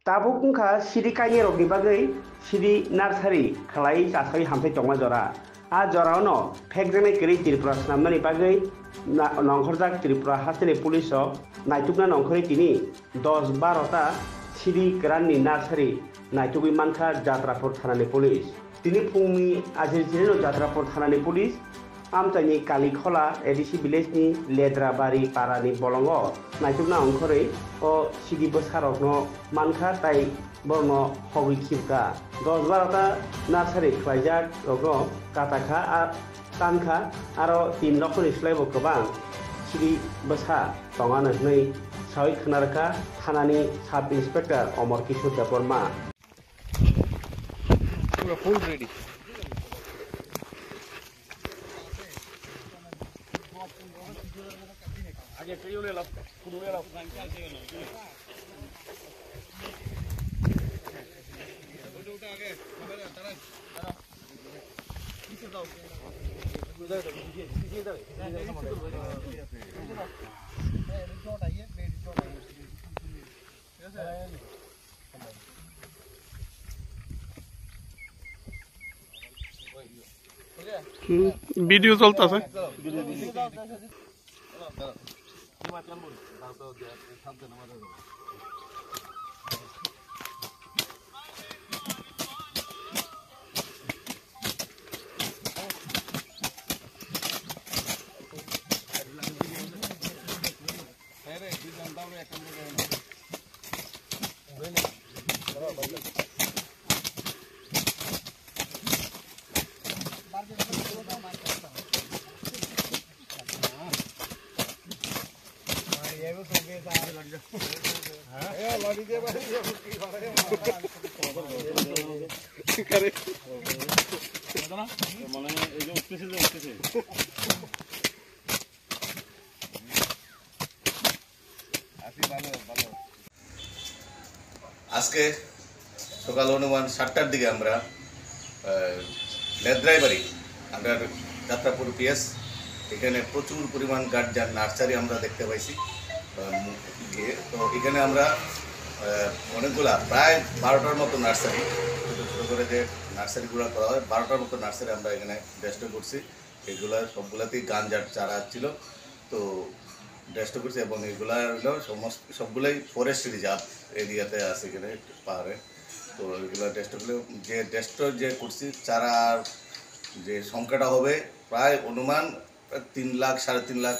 Tabuk ungkha sidi kaini rok ni bagui sidi nursery khalai jasai hamthai tongma jora jora no phekjaknai kwrwi Tripura swnamnani bagui nongkhorjak Tripura hasteni police o naitukna nongkhorwi tini 10-12 ta sidi kwranni nursery naitugui mankha Jatrapur thanani police tini phungni ajirjiri no Jatrapur thanani police amchaini Kalikhola ADC village ni Ledrabari parani bolongo naitukna ongkhorwi o sidi bwsarok no mankha tai borno hogui khibka 10-12 ta nursery khlaijak rokno katakha tankha aro 3 rokhni slaibo kwbang sidi bwsa tongano hnoi sawi khwnarkha thanani sub inspector Omar Kishore Deborma full ready. आगे कईयों ले लो कुछ ले लो उठा आगे तरह पीछे जाओ उधर पीछे इधर रिसोर्ट आइए बेड रिसोर्ट आइए वीडियो चलता है আজকে সকাল অনুমান 7টার দিকে আমরা লেদ্রাইবাড়ি আন্ডার যাত্রাপুর পিএস এখানে প্রচুর পরিমাণ গার্জিয়ান নার্সারি আমরা দেখতে পাইছি তো এখানে আমরা অনেকগুলা প্রায় 12টার মতো নার্সারি ছোটো ছোটো করে যে নার্সারিগুলো করা হয় 12টার মতো নার্সারি আমরা এখানে ডেস্ট করছি এগুলো সবগুলাতেই গাঞ্জার চারা ছিল তো ডেস্ট করছি এবং এগুলা হলো সমস্ত সবগুলোই ফরেস্ট রিজার্ভ এরিয়াতে আছে এখানে পাহাড়ে তো এগুলো ডেস্টগুলো যে ডেস্ট যে করছি চারার যে সংখ্যাটা হবে প্রায় অনুমান 3 লাখ 3.5 লাখ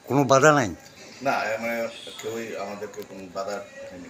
কোনো বাধা নাই না মানে কেউই আমাদেরকে কোনো বাধা হয়নি।